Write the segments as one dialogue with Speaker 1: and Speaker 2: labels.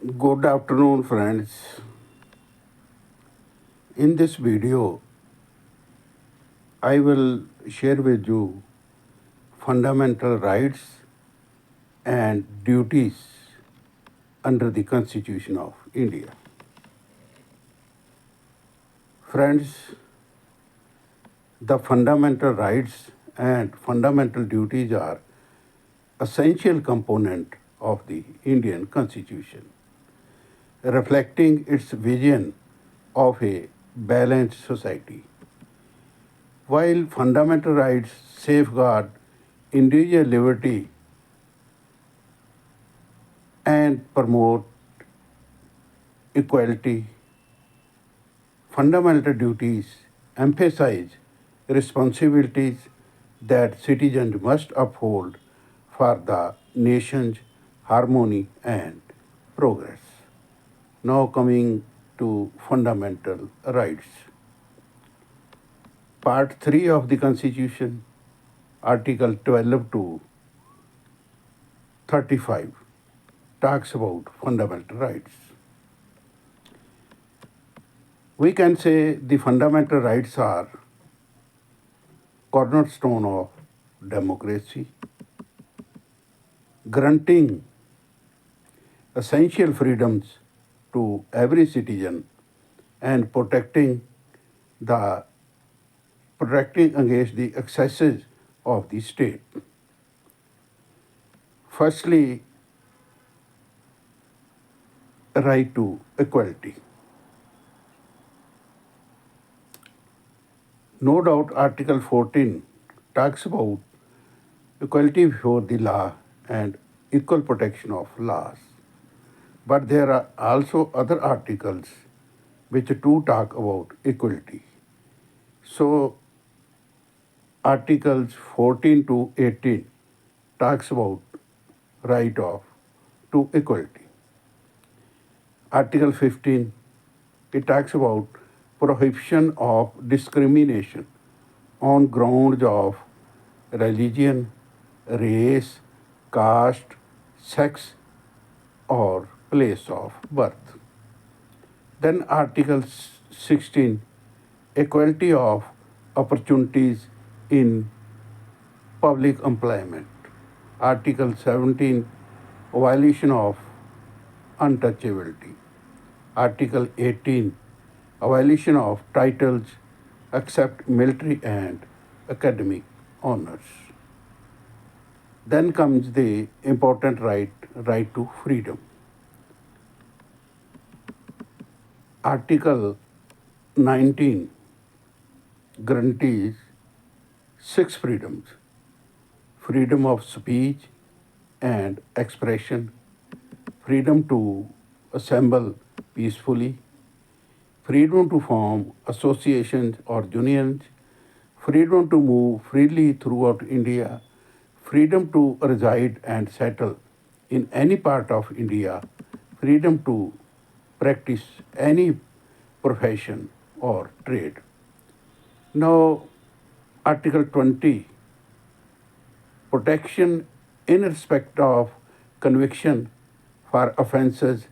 Speaker 1: Good afternoon, friends. In this video, I will share with you fundamental rights and duties under the Constitution of India. Friends, the fundamental rights and fundamental duties are essential component of the Indian Constitution, reflecting its vision of a balanced society. While fundamental rights safeguard individual liberty and promote equality, fundamental duties emphasize responsibilities that citizens must uphold for the nation's harmony and progress. Now, coming to fundamental rights. Part 3 of the Constitution, Article 12 to 35, talks about fundamental rights. We can say the fundamental rights are cornerstone of democracy, granting essential freedoms to every citizen and the protecting against the excesses of the state. Firstly, right to equality. No doubt Article 14 talks about equality before the law and equal protection of laws. But there are also other articles which do talk about equality. So Articles 14 to 18 talks about right of to equality. Article 15, it talks about prohibition of discrimination on grounds of religion, race, caste, sex, or place of birth. Then Article 16, equality of opportunities in public employment. Article 17, violation of untouchability. Article 18, a violation of titles except military and academic honors. Then comes the important right to freedom. Article 19 guarantees six freedoms: freedom of speech and expression, freedom to assemble peacefully, freedom to form associations or unions, freedom to move freely throughout India, freedom to reside and settle in any part of India, freedom to practice any profession or trade. Now, Article 20, protection in respect of conviction for offences,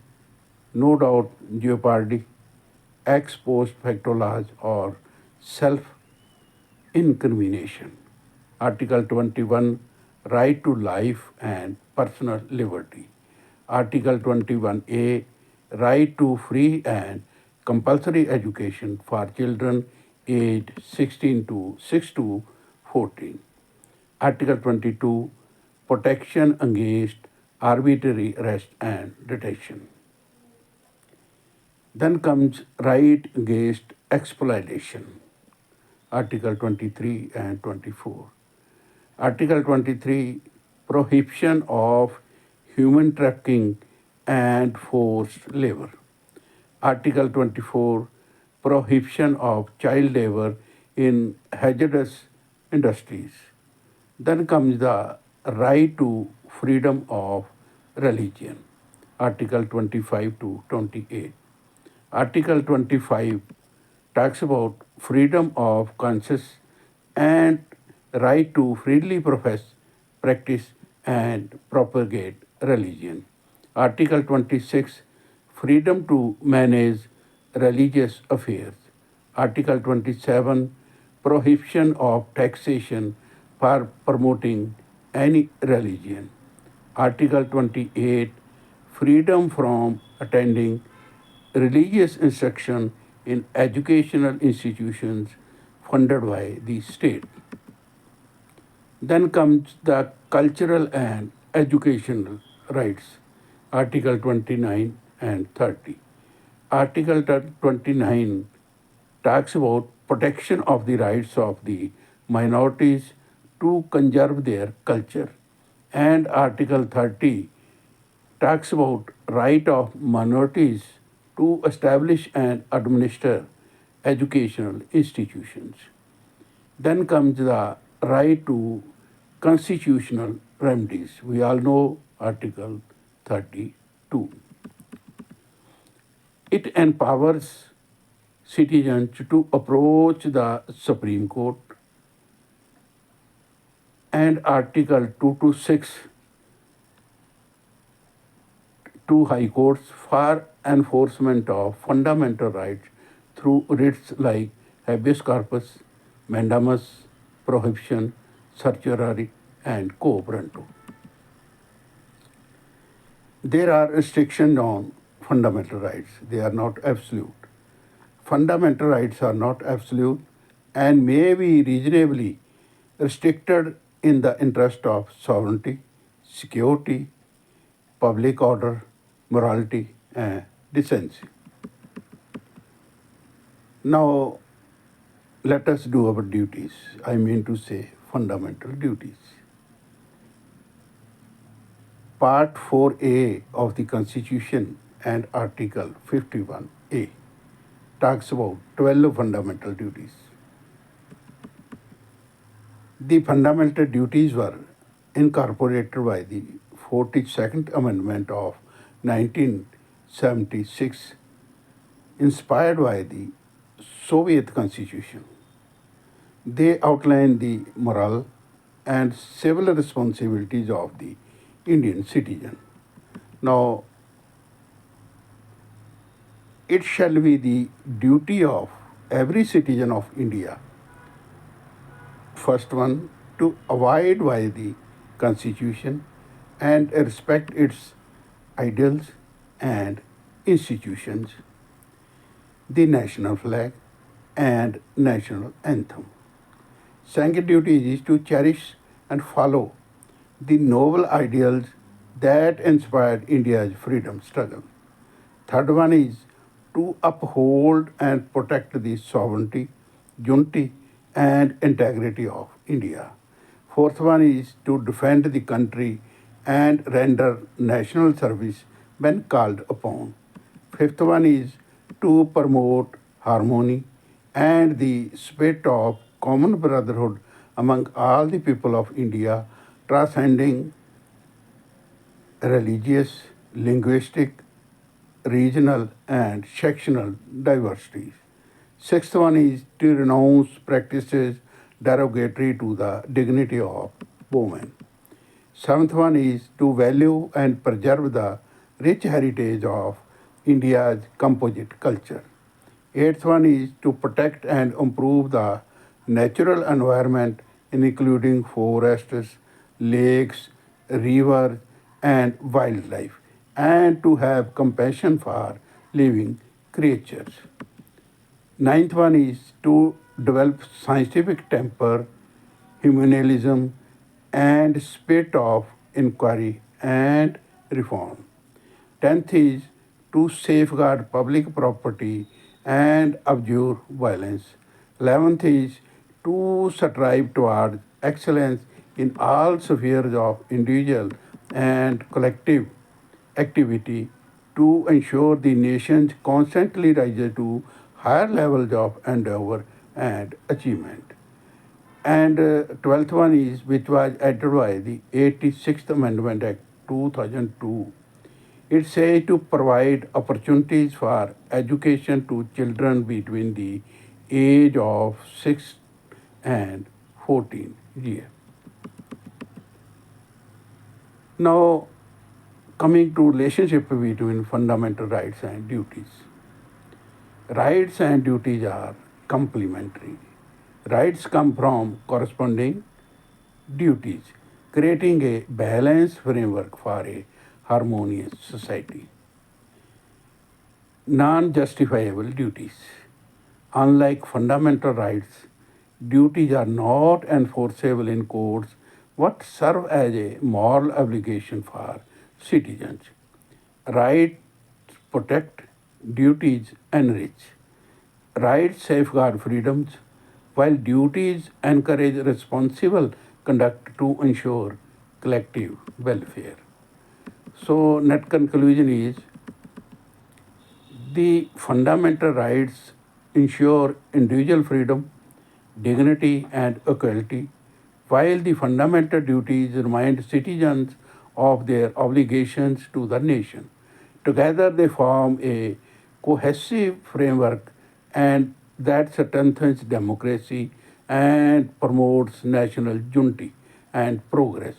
Speaker 1: no doubt jeopardy, ex post facto laws, or self incrimination. Article 21, right to life and personal liberty. Article 21A, right to free and compulsory education for children aged 16 to 6 to 14. Article 22, protection against arbitrary arrest and detention. Then comes right against exploitation. Article 23 and 24. Article 23, prohibition of human trafficking and forced labor. Article 24, prohibition of child labor in hazardous industries. Then comes the right to freedom of religion. Article 25 to 28. Article 25 talks about freedom of conscience and right to freely profess, practice, and propagate religion. Article 26 freedom to manage religious affairs. Article 27, prohibition of taxation for promoting any religion. Article 28, freedom from attending religious instruction in educational institutions funded by the state. Then comes the cultural and educational rights, Article 29 and 30. Article 29 talks about protection of the rights of the minorities to conserve their culture. And Article 30 talks about right of minorities to establish and administer educational institutions. Then comes the right to constitutional remedies. We all know Article 32. It empowers citizens to approach the Supreme Court, and Article 2 to 6 to High Courts for enforcement of fundamental rights through writs like habeas corpus, mandamus, prohibition, certiorari, and quo warranto. There are restrictions on fundamental rights. They are not absolute. Fundamental rights are not absolute and may be reasonably restricted in the interest of sovereignty, security, public order, morality, and decency. Now, let us do our duties. I mean to say fundamental duties. Part 4A of the Constitution and Article 51A talks about 12 fundamental duties. The fundamental duties were incorporated by the 42nd Amendment of 1976, inspired by the Soviet Constitution. They outline the moral and civil responsibilities of the Indian citizen. Now, it shall be the duty of every citizen of India, first one, to abide by the Constitution and respect its ideals and institutions, the national flag and national anthem. Second duty is to cherish and follow the noble ideals that inspired India's freedom struggle. Third one is to uphold and protect the sovereignty, unity, and integrity of India. Fourth one is to defend the country and render national service when called upon. Fifth one is to promote harmony and the spirit of common brotherhood among all the people of India, transcending religious, linguistic, regional, and sectional diversities. Sixth one is to renounce practices derogatory to the dignity of women. Seventh one is to value and preserve the rich heritage of India's composite culture. Eighth one is to protect and improve the natural environment, including forests, lakes, rivers, and wildlife, and to have compassion for living creatures. Ninth one is to develop scientific temper, humanism, and spirit of inquiry and reform. Tenth is to safeguard public property and abjure violence. 11th is to strive toward excellence in all spheres of individual and collective activity to ensure the nation constantly rises to higher levels of endeavor and achievement. And 12th one is which was added by the 86th Amendment Act 2002. It says to provide opportunities for education to children between the age of 6 and 14 years. Now, Coming to relationship between fundamental rights and duties. Rights and duties are complementary. Rights come from corresponding duties, creating a balanced framework for a harmonious society. Non-justifiable duties. Unlike fundamental rights, duties are not enforceable in courts but serve as a moral obligation for citizens. Rights protect, duties enrich. Rights safeguard freedoms, while duties encourage responsible conduct to ensure collective welfare. So, net conclusion is the fundamental rights ensure individual freedom, dignity, and equality, while the fundamental duties remind citizens of their obligations to the nation. Together, they form a cohesive framework and that strengthens democracy and promotes national unity and progress.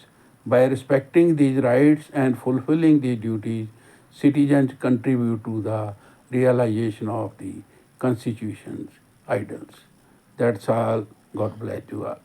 Speaker 1: By respecting these rights and fulfilling these duties, citizens contribute to the realization of the Constitution's ideals. That's all. God bless you all.